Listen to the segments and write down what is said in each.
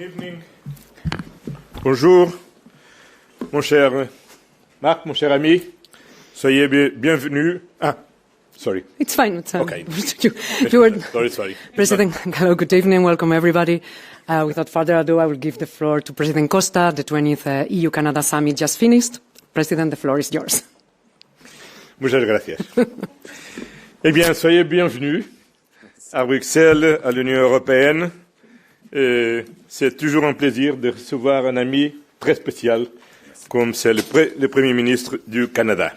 Good evening. Bonjour, mon cher Marc, mon cher ami. Soyez bienvenue. Sorry. It's fine. It's okay. you were Sorry. President. Hello, good evening. Welcome, everybody. Without further ado, I will give the floor to President Costa. The 20th EU-Canada Summit just finished. President, the floor is yours. Muchas gracias. Eh bien, soyez bienvenus à Bruxelles, à l'Union européenne. C'est toujours un plaisir de recevoir un ami très spécial comme c'est le Premier ministre du Canada.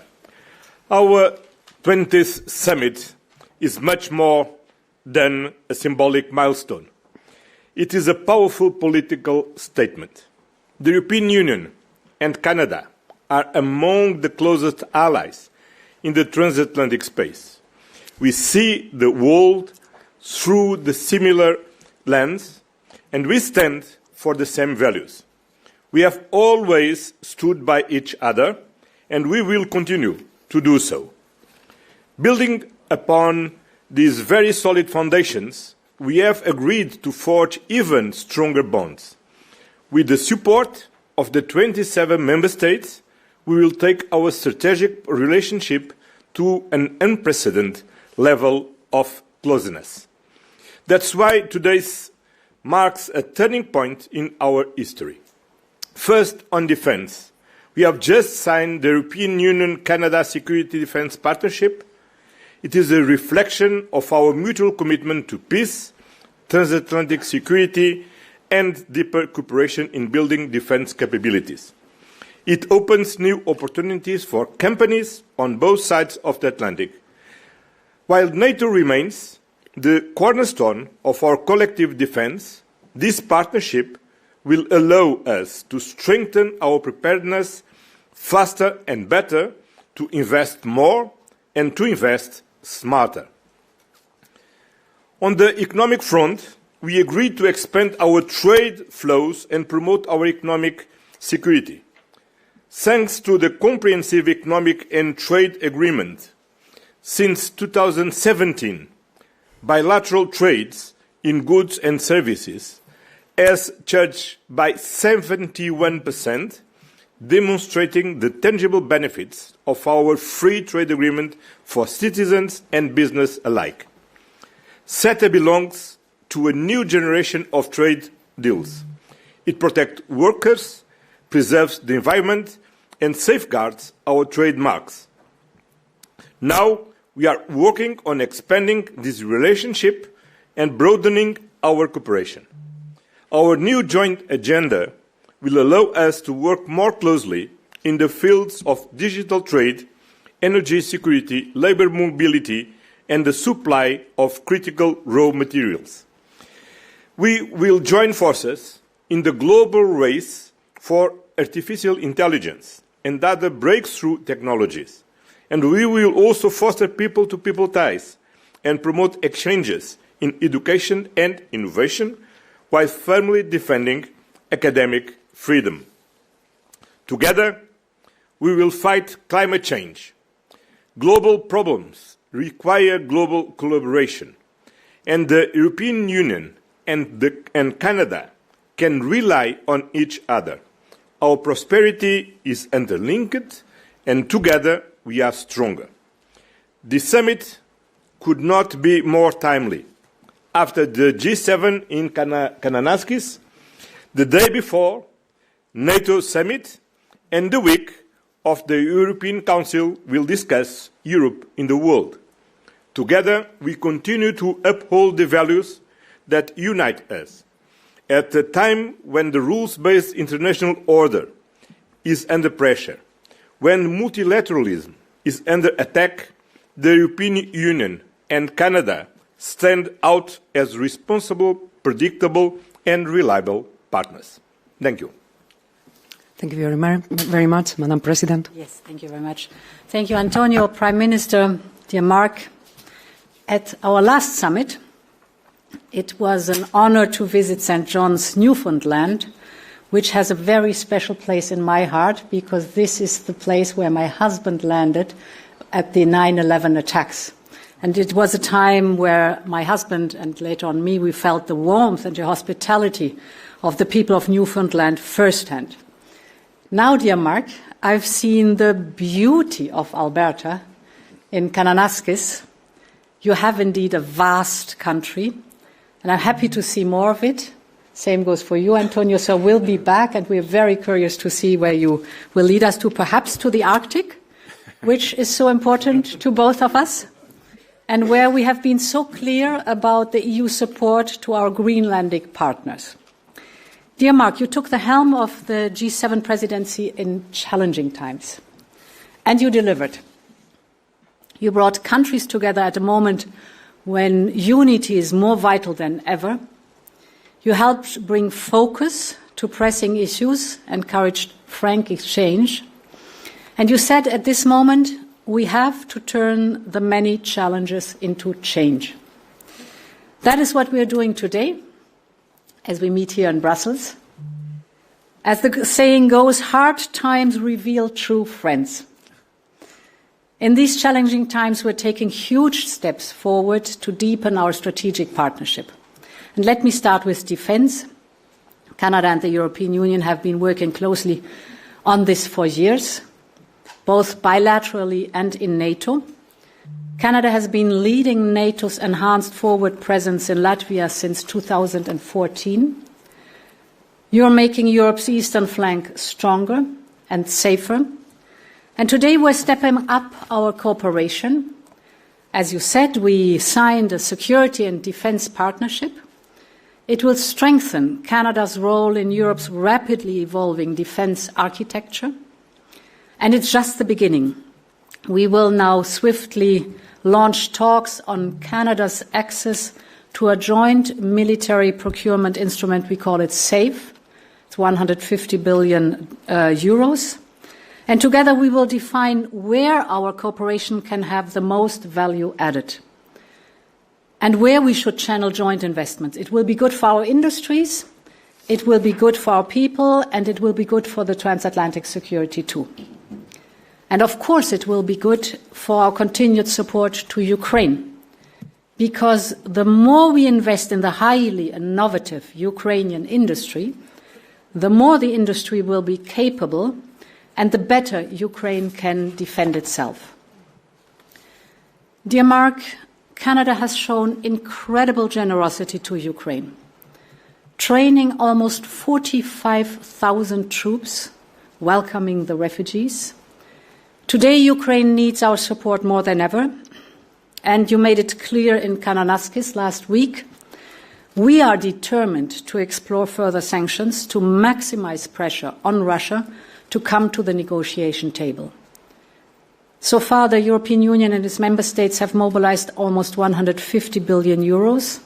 Our 20th summit is much more than a symbolic milestone. It is a powerful political statement. The European Union and Canada are among the closest allies in the transatlantic space. We see the world through the similar lens, and we stand for the same values. We have always stood by each other, and we will continue to do so. Building upon these very solid foundations, we have agreed to forge even stronger bonds. With the support of the 27 member states, we will take our strategic relationship to an unprecedented level of closeness. That's why today marks a turning point in our history. First, on defense. We have just signed the European Union-Canada Security Defense Partnership. It is a reflection of our mutual commitment to peace, transatlantic security, and deeper cooperation in building defense capabilities. It opens new opportunities for companies on both sides of the Atlantic. While NATO remains the cornerstone of our collective defense, this partnership will allow us to strengthen our preparedness faster and better, to invest more and to invest smarter. On the economic front, we agreed to expand our trade flows and promote our economic security. Thanks to the Comprehensive Economic and Trade Agreement, since 2017, bilateral trades in goods and services has surged by 71%, demonstrating the tangible benefits of our free trade agreement for citizens and business alike. CETA belongs to a new generation of trade deals. It protects workers, preserves the environment, and safeguards our trademarks. Now, we are working on expanding this relationship and broadening our cooperation. Our new joint agenda will allow us to work more closely in the fields of digital trade, energy security, labor mobility, and the supply of critical raw materials. We will join forces in the global race for artificial intelligence and other breakthrough technologies. And we will also foster people-to-people ties and promote exchanges in education and innovation while firmly defending academic freedom. Together, we will fight climate change. Global problems require global collaboration, and the European Union and Canada can rely on each other. Our prosperity is interlinked, and together we are stronger. The summit could not be more timely. After the G7 in Kananaskis, the day before, NATO summit, and the week of the European Council will discuss Europe in the world. Together, we continue to uphold the values that unite us. At a time when the rules-based international order is under pressure, when multilateralism is under attack, the European Union and Canada stand out as responsible, predictable, and reliable partners. Thank you. Thank you very much, Madam President. Yes, thank you very much. Thank you, Antonio, Prime Minister, dear Mark. At our last summit, it was an honor to visit St. John's, Newfoundland, which has a very special place in my heart because this is the place where my husband landed at the 9/11 attacks. And it was a time where my husband and later on me, we felt the warmth and the hospitality of the people of Newfoundland firsthand. Now, dear Mark, I've seen the beauty of Alberta in Kananaskis. You have indeed a vast country, and I'm happy to see more of it. Same goes for you, Antonio. So we'll be back, and we're very curious to see where you will lead us to, perhaps to the Arctic, which is so important to both of us, and where we have been so clear about the EU support to our Greenlandic partners. Dear Mark, you took the helm of the G7 presidency in challenging times, and you delivered. You brought countries together at a moment when unity is more vital than ever. You helped bring focus to pressing issues, encouraged frank exchange. And you said at this moment, we have to turn the many challenges into change. That is what we are doing today as we meet here in Brussels. As the saying goes, hard times reveal true friends. In these challenging times, we're taking huge steps forward to deepen our strategic partnership. And let me start with defense. Canada and the European Union have been working closely on this for years, both bilaterally and in NATO. Canada has been leading NATO's enhanced forward presence in Latvia since 2014. You're making Europe's eastern flank stronger and safer. And today we're stepping up our cooperation. As you said, we signed a security and defense partnership. It will strengthen Canada's role in Europe's rapidly evolving defense architecture. And it's just the beginning. We will now swiftly launch talks on Canada's access to a joint military procurement instrument. We call it SAFE. It's 150 billion euros. And together we will define where our cooperation can have the most value added and where we should channel joint investments. It will be good for our industries, it will be good for our people, and it will be good for the transatlantic security too. And of course it will be good for our continued support to Ukraine, because the more we invest in the highly innovative Ukrainian industry, the more the industry will be capable and the better Ukraine can defend itself. Dear Mark, Canada has shown incredible generosity to Ukraine, training almost 45,000 troops, welcoming the refugees. Today, Ukraine needs our support more than ever, and you made it clear in Kananaskis last week. We are determined to explore further sanctions to maximize pressure on Russia to come to the negotiation table. So far, the European Union and its member states have mobilized almost 150 billion euros.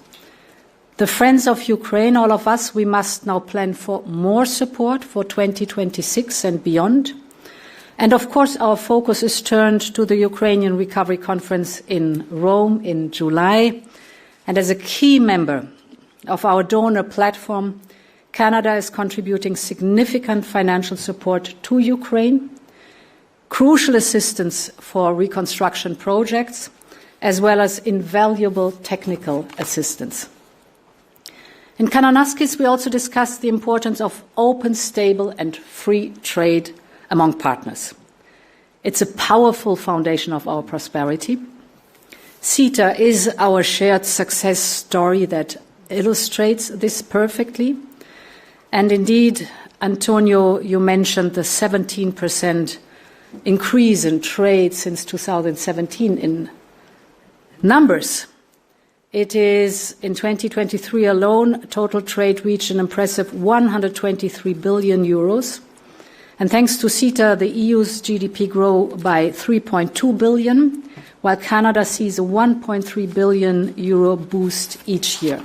The friends of Ukraine, all of us, we must now plan for more support for 2026 and beyond. And of course, our focus is turned to the Ukrainian Recovery Conference in Rome in July. And as a key member of our donor platform, Canada is contributing significant financial support to Ukraine, crucial assistance for reconstruction projects, as well as invaluable technical assistance. In Kananaskis, we also discussed the importance of open, stable, and free trade among partners. It's a powerful foundation of our prosperity. CETA is our shared success story that illustrates this perfectly. And indeed, Antonio, you mentioned the 17% increase in trade since 2017 in numbers. It is, in 2023 alone, total trade reached an impressive 123 billion euros. And thanks to CETA, the EU's GDP grew by 3.2 billion, while Canada sees a 1.3 billion euro boost each year.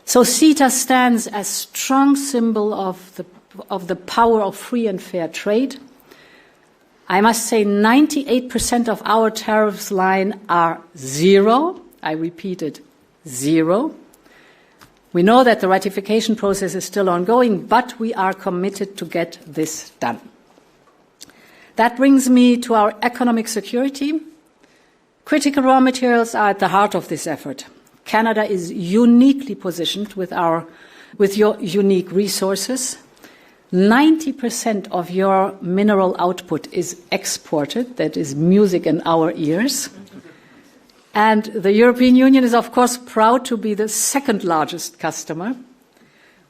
So CETA stands as a strong symbol of the power of free and fair trade. I must say 98% of our tariffs line are zero. I repeat it, zero. We know that the ratification process is still ongoing, but we are committed to get this done. That brings me to our economic security. Critical raw materials are at the heart of this effort. Canada is uniquely positioned with our with your unique resources. 90% of your mineral output is exported. That is music in our ears. And the European Union is, of course, proud to be the second largest customer.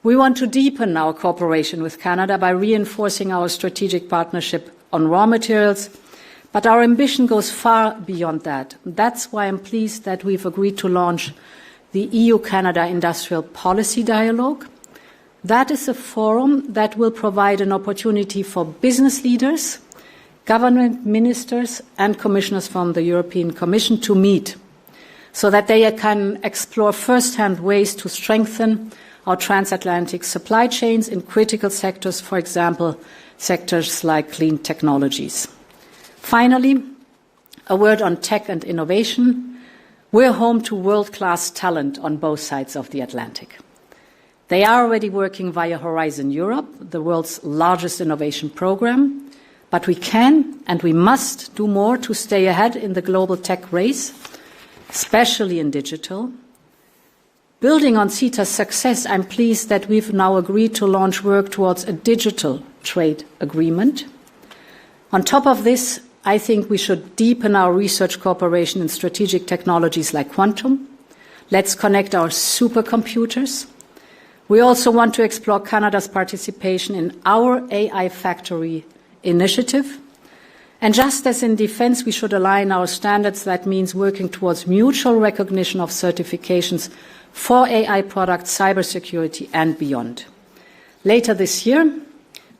We want to deepen our cooperation with Canada by reinforcing our strategic partnership on raw materials, but our ambition goes far beyond that. That's why I'm pleased that we've agreed to launch the EU-Canada Industrial Policy Dialogue. That is a forum that will provide an opportunity for business leaders, government ministers and commissioners from the European Commission to meet so that they can explore first-hand ways to strengthen our transatlantic supply chains in critical sectors, for example, sectors like clean technologies. Finally, a word on tech and innovation. We're home to world-class talent on both sides of the Atlantic. They are already working via Horizon Europe, the world's largest innovation program, but we can and we must do more to stay ahead in the global tech race, especially in digital. Building on CETA's success, I'm pleased that we've now agreed to launch work towards a digital trade agreement. On top of this, I think we should deepen our research cooperation in strategic technologies like quantum. Let's connect our supercomputers. We also want to explore Canada's participation in our AI Factory initiative. And just as in defense, we should align our standards. That means working towards mutual recognition of certifications for AI products, cybersecurity, and beyond. Later this year,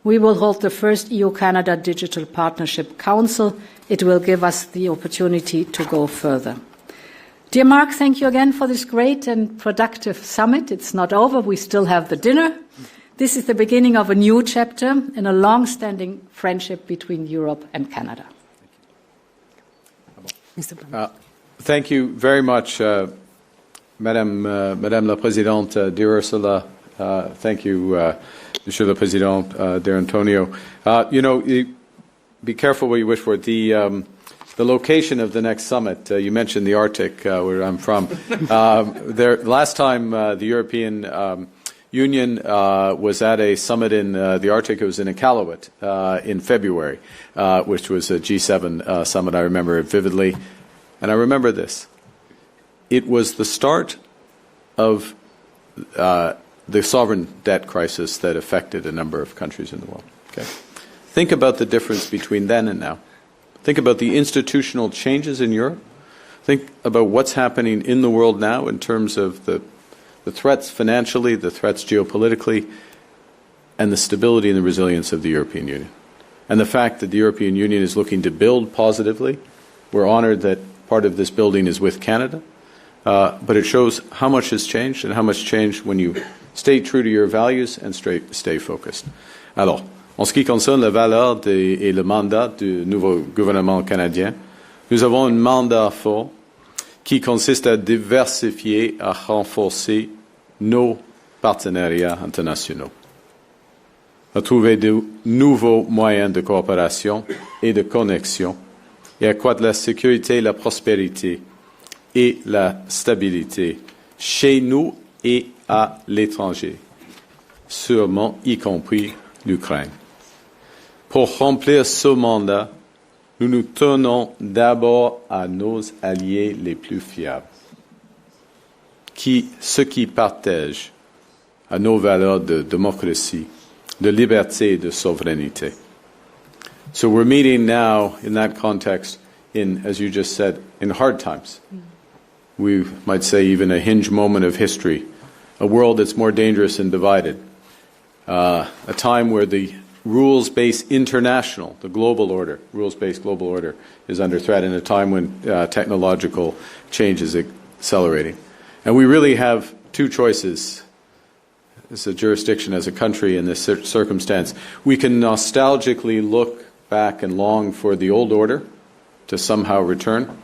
we will hold the first EU-Canada Digital Partnership Council. It will give us the opportunity to go further. Dear Mark, thank you again for this great and productive summit. It's not over. We still have the dinner. This is the beginning of a new chapter in a long-standing friendship between Europe and Canada. Thank you very much, Madame la Présidente, dear Ursula. Thank you, Monsieur le Président, dear Antonio. Be careful what you wish for. The location of the next summit, you mentioned the Arctic, where I'm from. Last time the European Union was at a summit in the Arctic. It was in Iqaluit in February, which was a G7 summit. I remember it vividly. And I remember this. It was the start of the sovereign debt crisis that affected a number of countries in the world. Okay? Think about the difference between then and now. Think about the institutional changes in Europe. Think about what's happening in the world now in terms of the threats financially, the threats geopolitically, and the stability and the resilience of the European Union. And the fact that the European Union is looking to build positively. We're honored that part of this building is with Canada. But it shows how much has changed and how much changed when you stay true to your values and stay focused. Alors, en ce qui concerne la valeur et le mandat du nouveau gouvernement canadien, nous avons un mandat fort qui consiste à diversifier, à renforcer nos partenariats internationaux, à trouver de nouveaux moyens de coopération et de connexion et accroître la sécurité et la prospérité et la stabilité chez nous et à l'étranger, sûrement y compris l'Ukraine. Pour remplir ce mandat, nous nous tenons d'abord à nos alliés les plus fiables, ceux qui partagent à nos valeurs de démocratie, de liberté et de souveraineté. So we're meeting now in that context in, as you just said, in hard times. We might say even a hinge moment of history, a world that's more dangerous and divided, a time where the rules-based international, the global order, rules-based global order is under threat, in a time when technological change is accelerating. And we really have two choices as a jurisdiction, as a country in this circumstance. We can nostalgically look back and long for the old order to somehow return,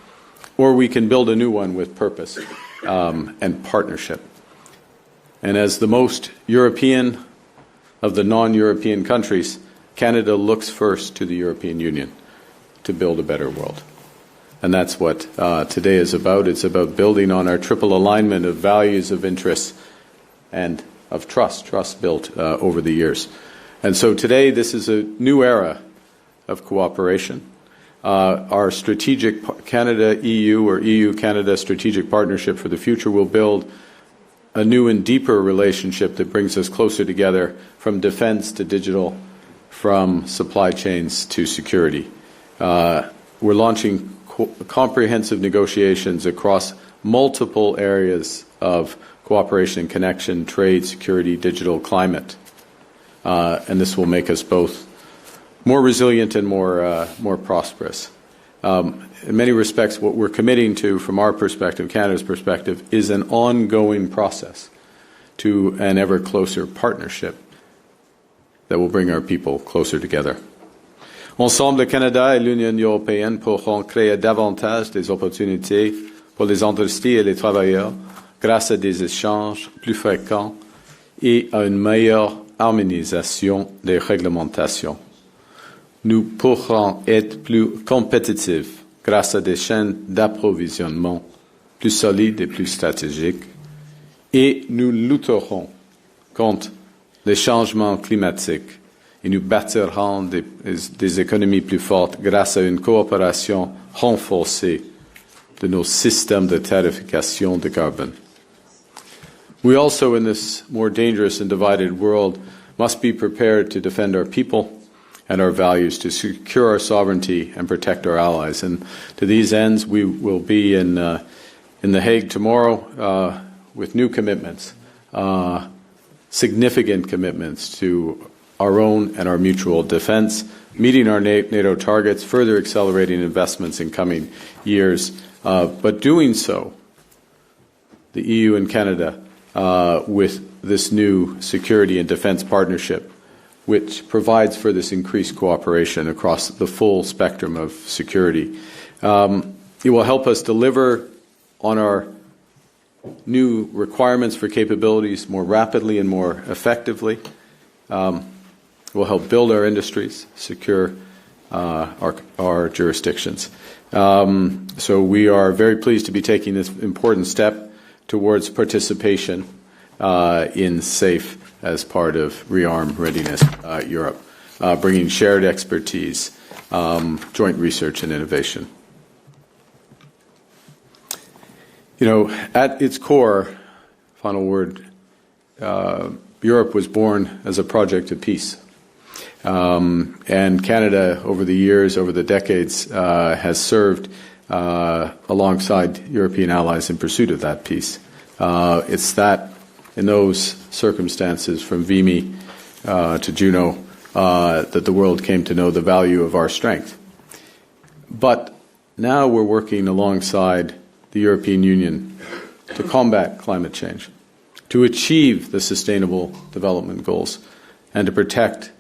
or we can build a new one with purpose and partnership. And as the most European of the non-European countries, Canada looks first to the European Union to build a better world. And that's what today is about. It's about building on our triple alignment of values, of interests, and of trust built over the years. And so today, this is a new era of cooperation. Our strategic Canada-EU or EU-Canada strategic partnership for the future will build a new and deeper relationship that brings us closer together from defense to digital, from supply chains to security. We're launching comprehensive negotiations across multiple areas of cooperation and connection, trade, security, digital, climate. And this will make us both more resilient and more prosperous. In many respects, what we're committing to, from our perspective, Canada's perspective, is an ongoing process to an ever closer partnership that will bring our people closer together. Ensemble, le Canada et l'Union européenne pourront créer davantage des opportunités pour les industries et les travailleurs grâce à des échanges plus fréquents et à une meilleure harmonisation des réglementations. Nous pourrons être plus compétitifs grâce à des chaînes d'approvisionnement plus solides et plus stratégiques, et nous lutterons contre les changements climatiques et nous bâtirons des économies plus fortes grâce à une coopération renforcée de nos systèmes de tarification de carbone. We also, in this more dangerous and divided world, must be prepared to defend our people and our values, to secure our sovereignty and protect our allies. And to these ends, we will be in The Hague tomorrow with new commitments, significant commitments to our own and our mutual defense, meeting our NATO targets, further accelerating investments in coming years, but doing so, the EU and Canada, with this new security and defense partnership, which provides for this increased cooperation across the full spectrum of security. It will help us deliver on our new requirements for capabilities more rapidly and more effectively. It will help build our industries, secure our jurisdictions. So we are very pleased to be taking this important step towards participation in SAFE as part of Rearm Readiness Europe, bringing shared expertise, joint research and innovation. You know, at its core, final word, Europe was born as a project of peace. And Canada, over the years, over the decades, has served alongside European allies in pursuit of that peace. It's that, in those circumstances, from Vimy to Juno, that the world came to know the value of our strength. But now we're working alongside the European Union to combat climate change, to achieve the Sustainable Development Goals, and to protect,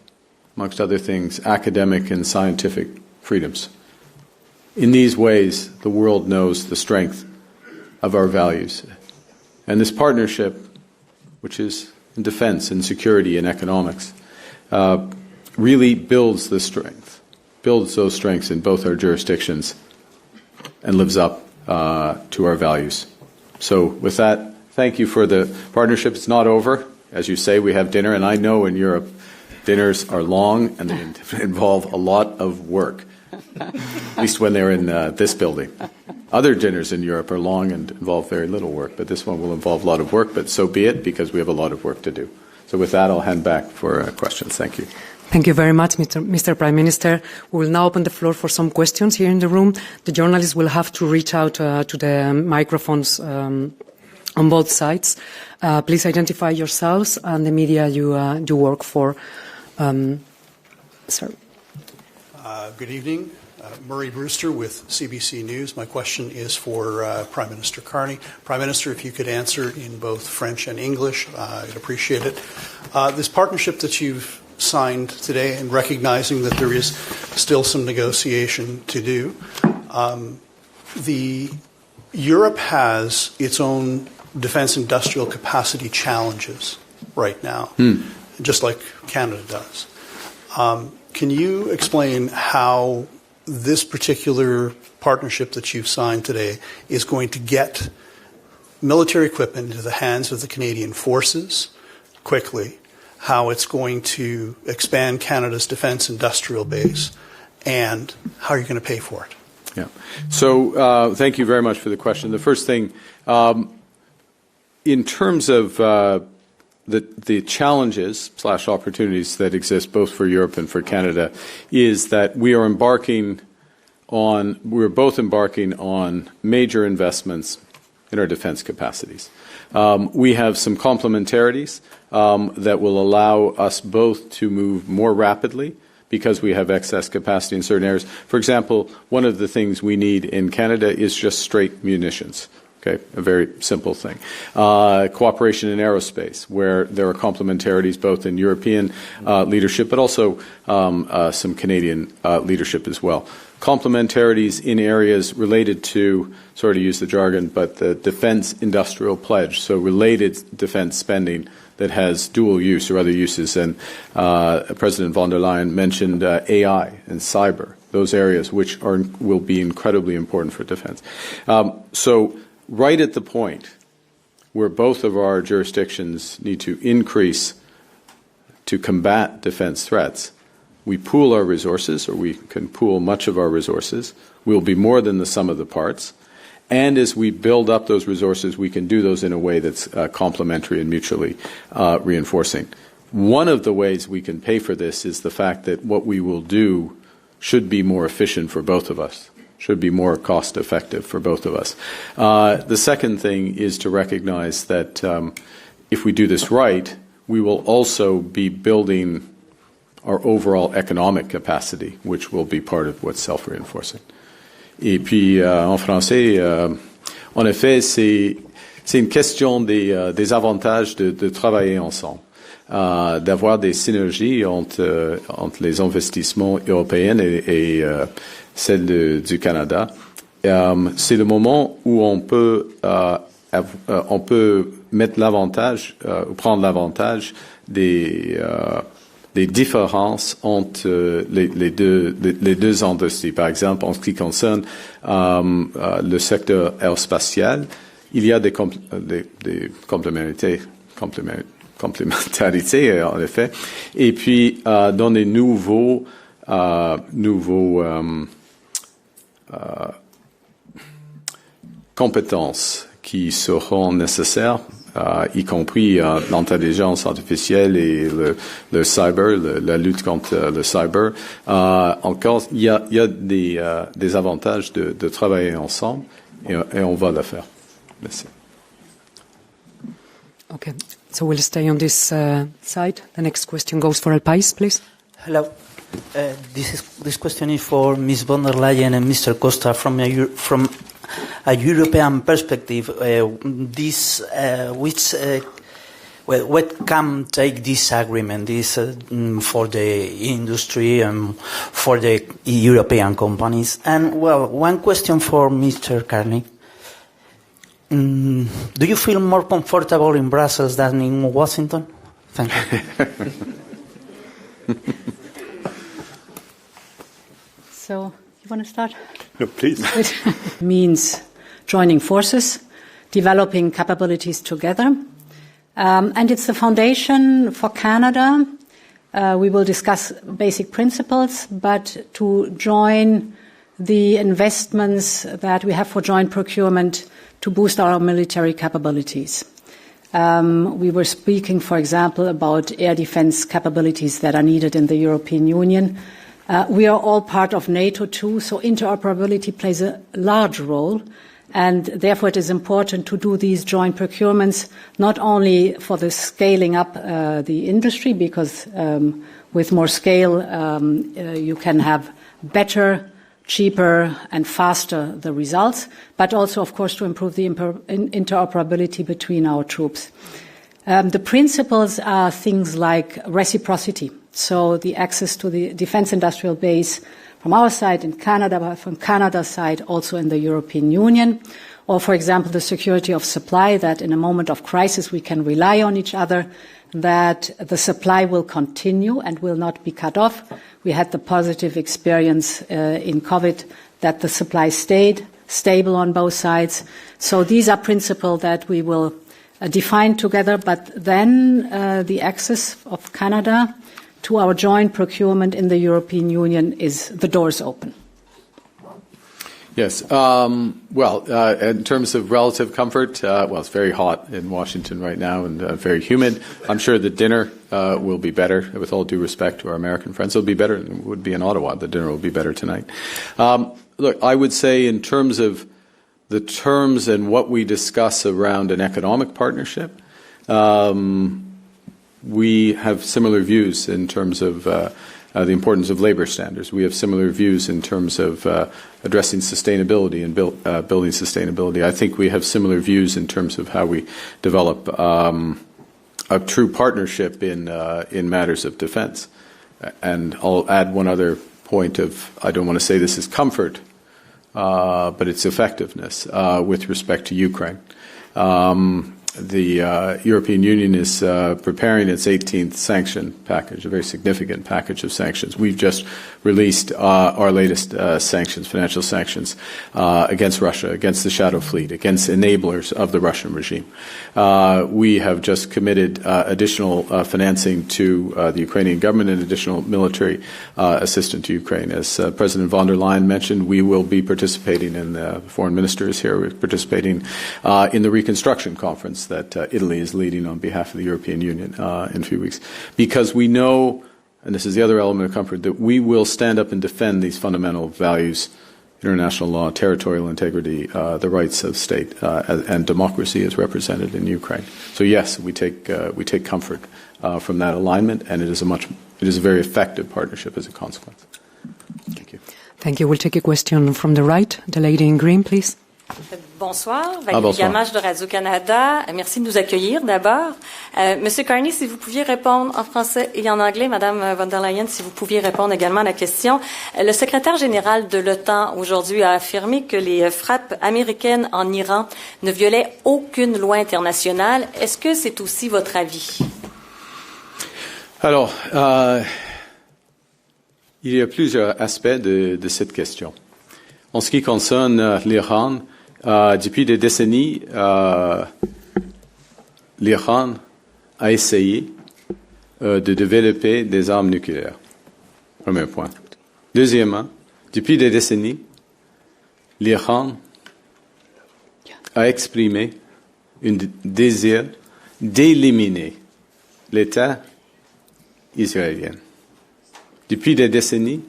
amongst other things, academic and scientific freedoms. In these ways, the world knows the strength of our values. And this partnership, which is in defense and security and economics, really builds the strength, builds those strengths in both our jurisdictions and lives up to our values. So with that, thank you for the partnership. It's not over. As you say, we have dinner, and I know in Europe dinners are long and they involve a lot of work, at least when they're in this building. Other dinners in Europe are long and involve very little work, but this one will involve a lot of work, but so be it, because we have a lot of work to do. So with that, I'll hand back for questions. Thank you. Thank you very much, Mr. Prime Minister. We will now open the floor for some questions here in the room. The journalists will have to reach out to the microphones on both sides. Please identify yourselves and the media you work for. Sir. Good evening. Murray Brewster with CBC News. My question is for Prime Minister Carney. Prime Minister, if you could answer in both French and English, I'd appreciate it. This partnership that you've signed today, and recognizing that there is still some negotiation to do, Europe has its own defense industrial capacity challenges right now, just like Canada does. Can you explain how this particular partnership that you've signed today is going to get military equipment into the hands of the Canadian forces, quickly how it's going to expand Canada's defense industrial base and how you're going to pay for it. Yeah. So thank you very much for the question. The first thing, in terms of the challenges / opportunities that exist both for Europe and for Canada, is that we're both embarking on major investments in our defense capacities. We have some complementarities that will allow us both to move more rapidly because we have excess capacity in certain areas. For example, one of the things we need in Canada is just straight munitions. Okay, a very simple thing. Cooperation in aerospace, where there are complementarities both in European leadership, but also some Canadian leadership as well. Complementarities in areas related to, sorry to use the jargon, but the defense industrial pledge, so related defense spending that has dual use or other uses. And President von der Leyen mentioned AI and cyber, those areas which will be incredibly important for defense. So right at the point where both of our jurisdictions need to increase to combat defense threats, we pool our resources, or we can pool much of our resources. We'll be more than the sum of the parts. And as we build up those resources, we can do those in a way that's complementary and mutually reinforcing. One of the ways we can pay for this is the fact that what we will do should be more efficient for both of us, should be more cost-effective for both of us. The second thing is to recognize that if we do this right, we will also be building our overall economic capacity, which will be part of what's self-reinforcing. Et puis, en français, en effet, c'est une question des avantages de travailler ensemble, d'avoir des synergies entre les investissements européens et celles du Canada. C'est le moment où on peut mettre l'avantage, ou prendre l'avantage des différences entre les deux industries. Par exemple, en ce qui concerne le secteur aérospatial, il y a des complémentarités, en effet. Et puis, dans les nouveaux compétences qui seront nécessaires, y compris l'intelligence artificielle et le cyber, la lutte contre le cyber. Encore, il y a des avantages de travailler ensemble et on va le faire. Merci. Okay, so we'll stay on this side. The next question goes for El País, please. Hello. This question is for Ms. von der Leyen and Mr. Costa from a European perspective. What can take this agreement for the industry and for the European companies? And well, one question for Mr. Carney. Do you feel more comfortable in Brussels than in Washington? Thank you. So, you want to start? No, please. It means joining forces, developing capabilities together. And it's the foundation for Canada. We will discuss basic principles, but to join the investments that we have for joint procurement to boost our military capabilities. We were speaking, for example, about air defense capabilities that are needed in the European Union. We are all part of NATO too, so interoperability plays a large role, and therefore it is important to do these joint procurements, not only for the scaling up the industry, because with more scale you can have better, cheaper and faster the results, but also, of course, to improve the interoperability between our troops. The principles are things like reciprocity, so the access to the defense industrial base from our side in Canada, but from Canada's side also in the European Union, or, for example, the security of supply, that in a moment of crisis we can rely on each other, that the supply will continue and will not be cut off. We had the positive experience in COVID that the supply stayed stable on both sides. So these are principles that we will defined together, but then the access of Canada to our joint procurement in the European Union the door is open. Yes. In terms of relative comfort, it's very hot in Washington right now and very humid. I'm sure the dinner will be better, with all due respect to our American friends. It'll be better than it would be in Ottawa. The dinner will be better tonight. Look, I would say in terms of the terms and what we discuss around an economic partnership, we have similar views in terms of the importance of labor standards. We have similar views in terms of addressing sustainability and building sustainability. I think we have similar views in terms of how we develop a true partnership in matters of defense. And I'll add one other point I don't want to say this is comfort, but it's effectiveness with respect to Ukraine. The European Union is preparing its 18th sanction package, a very significant package of sanctions. We've just released our latest sanctions, financial sanctions, against Russia, against the Shadow Fleet, against enablers of the Russian regime. We have just committed additional financing to the Ukrainian government and additional military assistance to Ukraine. As President von der Leyen mentioned, we will be participating in the foreign ministers here. We're participating in the reconstruction conference that Italy is leading on behalf of the European Union in a few weeks. Because we know, and this is the other element of comfort, that we will stand up and defend these fundamental values, international law, territorial integrity, the rights of state, and democracy as represented in Ukraine. So yes, we take comfort from that alignment, and it is a very effective partnership as a consequence. Thank you. Thank you. We'll take a question from the right. The lady in green, please. Bonsoir, Valérie Gamache de Radio-Canada. Merci de nous accueillir d'abord. Monsieur Carney, si vous pouviez répondre en français et en anglais, Madame von der Leyen, si vous pouviez répondre également à la question. Le secrétaire général de l'OTAN aujourd'hui a affirmé que les frappes américaines en Iran ne violaient aucune loi internationale. Est-ce que c'est aussi votre avis? Alors, il y a plusieurs aspects de cette question. En ce qui concerne l'Iran, depuis des décennies, l'Iran a essayé de développer des armes nucléaires. Premier point. Deuxièmement, depuis des décennies, l'Iran a exprimé un désir d'éliminer l'État israélien. Depuis des décennies,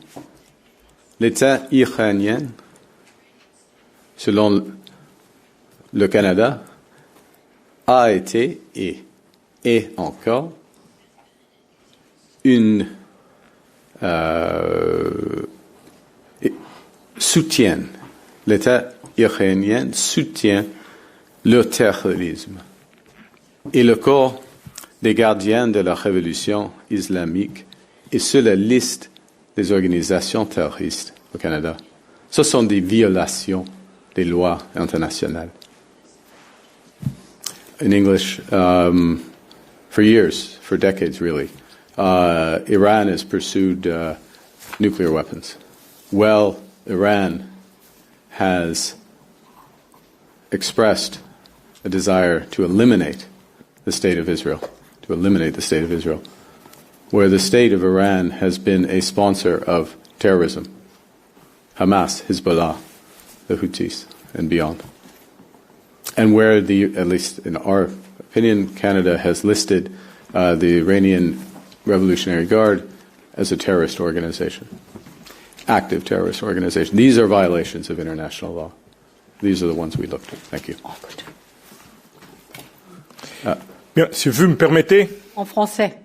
l'État iranien, selon le Canada, a été et est encore l'État iranien soutient le terrorisme et le corps des gardiens de la révolution islamique est sur la liste des organisations terroristes au Canada. Ce sont des violations des lois internationales. In English, for years, for decades really, Iran has pursued nuclear weapons. Well, Iran has expressed a desire to eliminate the State of Israel, where the state of Iran has been a sponsor of terrorism, Hamas, Hezbollah, the Houthis, and beyond. And where at least in our opinion, Canada has listed the Iranian Revolutionary Guard as a terrorist organization, active terrorist organization. These are violations of international law. These are the ones we looked at. Thank you. Bien, si vous me permettez. En français.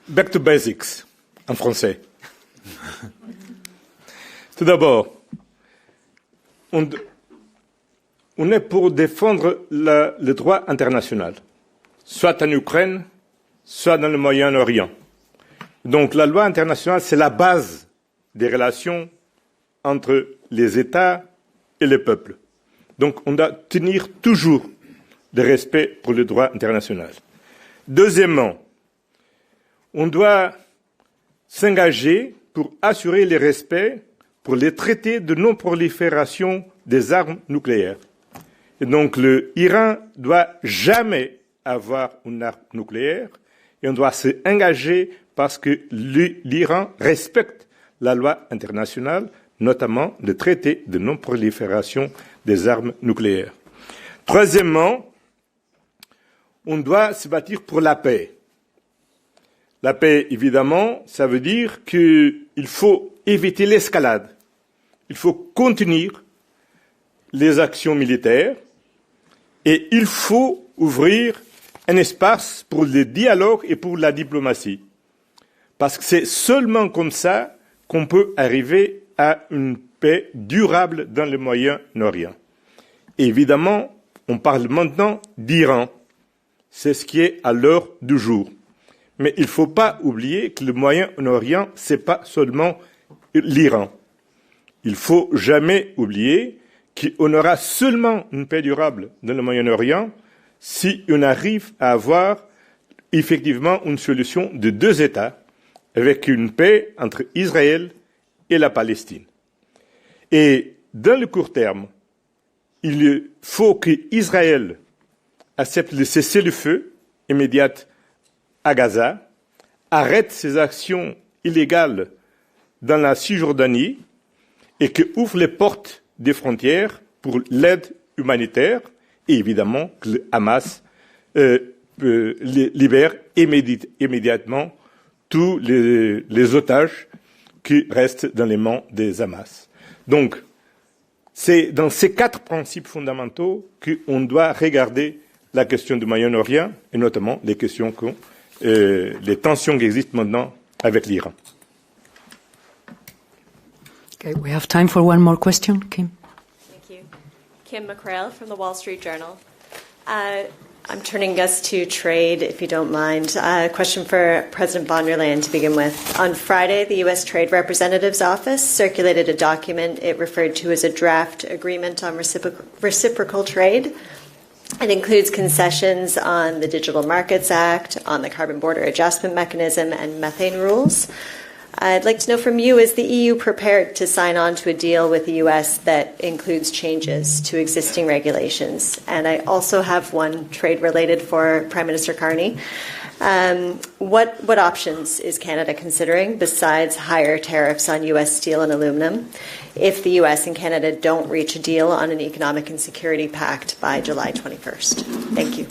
Back to basics, en français. Tout d'abord, on est pour défendre le droit international, soit en Ukraine, soit dans le Moyen-Orient. Donc la loi internationale, c'est la base des relations entre les États et les peuples. Donc on doit tenir toujours de respect pour le droit international. Deuxièmement, on doit s'engager pour assurer le respect pour les traités de non-prolifération des armes nucléaires. Et donc l'Iran doit jamais avoir une arme nucléaire et on doit s'engager parce que l'Iran respecte la loi internationale, notamment le traité de non-prolifération des armes nucléaires. Troisièmement, on doit se bâtir pour la paix. La paix, évidemment, ça veut dire qu'il faut éviter l'escalade. Il faut contenir les actions militaires et il faut ouvrir un espace pour le dialogue et pour la diplomatie. Parce que c'est seulement comme ça qu'on peut arriver à une paix durable dans le Moyen-Orient. Évidemment, on parle maintenant d'Iran. C'est ce qui est à l'heure du jour. Mais il ne faut pas oublier que le Moyen-Orient, ce n'est pas seulement l'Iran. Il ne faut jamais oublier qu'on aura seulement une paix durable dans le Moyen-Orient si on arrive à avoir effectivement une solution de 2 États avec une paix entre Israël et la Palestine. Et dans le court terme, il faut qu'Israël accepte le cessez-le-feu immédiat à Gaza, arrête ses actions illégales dans la Cisjordanie et qu'ouvre les portes des frontières pour l'aide humanitaire et évidemment que le Hamas libère immédiatement tous les otages qui restent dans les mains des Hamas. Donc, c'est dans ces 4 principes fondamentaux qu'on doit regarder la question du Moyen-Orient et notamment les questions les tensions qui existent maintenant avec l'Iran. Okay, we have time for one more question. Kim. Thank you. Kim McCrail from the Wall Street Journal. I'm turning us to trade, if you don't mind. A question for President von der Leyen to begin with. On Friday, the U.S. Trade Representative's Office circulated a document it referred to as a draft agreement on reciprocal trade. It includes concessions on the Digital Markets Act, on the Carbon Border Adjustment Mechanism, and methane rules. I'd like to know from you, is the EU prepared to sign on to a deal with the U.S. that includes changes to existing regulations? And I also have one trade-related for Prime Minister Carney. What options is Canada considering besides higher tariffs on U.S. steel and aluminum if the U.S. and Canada don't reach a deal on an economic and security pact by July 21st? Thank you.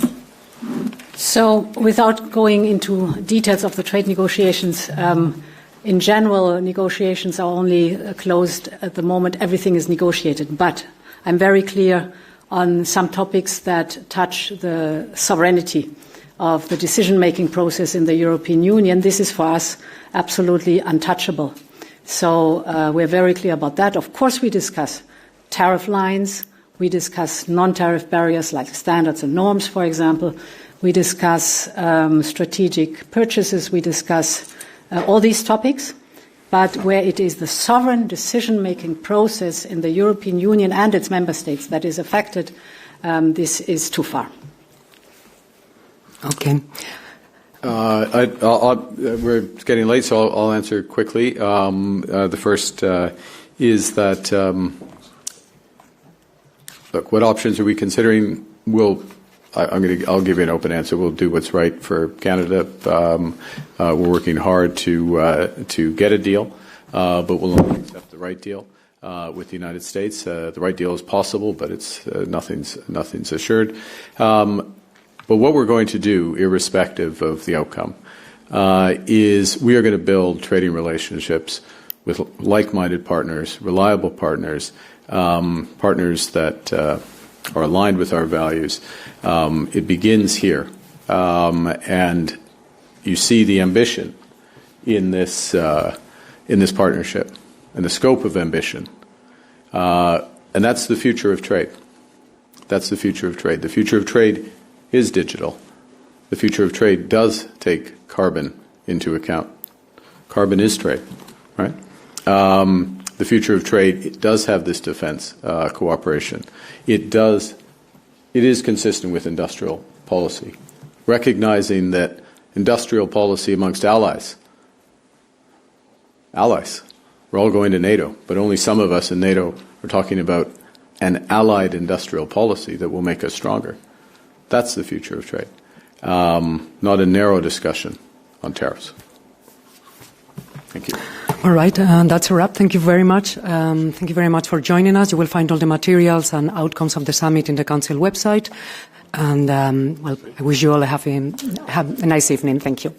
So without going into details of the trade negotiations, in general, negotiations are only closed at the moment everything is negotiated. But I'm very clear on some topics that touch the sovereignty of the decision-making process in the European Union. This is for us absolutely untouchable. So we're very clear about that. Of course, we discuss tariff lines. We discuss non-tariff barriers like standards and norms, for example. We discuss strategic purchases. We discuss all these topics, but where it is the sovereign decision-making process in the European Union and its member states that is affected, this is too far. Okay. We're getting late, so I'll answer quickly. The first is that, look, what options are we considering? I'll give you an open answer. We'll do what's right for Canada. We're working hard to get a deal, but we'll only accept the right deal with the United States. The right deal is possible, but it's nothing's assured. But what we're going to do, irrespective of the outcome, is we are going to build trading relationships with like-minded partners, reliable partners, partners that are aligned with our values. It begins here, and you see the ambition in this partnership and the scope of ambition, and that's the future of trade. That's the future of trade. The future of trade is digital. The future of trade does take carbon into account. Carbon is trade, right? The future of trade does have this defense cooperation. It is consistent with industrial policy, recognizing that industrial policy amongst allies, we're all going to NATO, but only some of us in NATO are talking about and allied industrial policy that will make us stronger. That's the future of trade, not a narrow discussion on tariffs. Thank you. All right, that's a wrap. Thank you very much. Thank you very much for joining us. You will find all the materials and outcomes of the summit in the Council website. And, well, I wish you all have a nice evening. Thank you.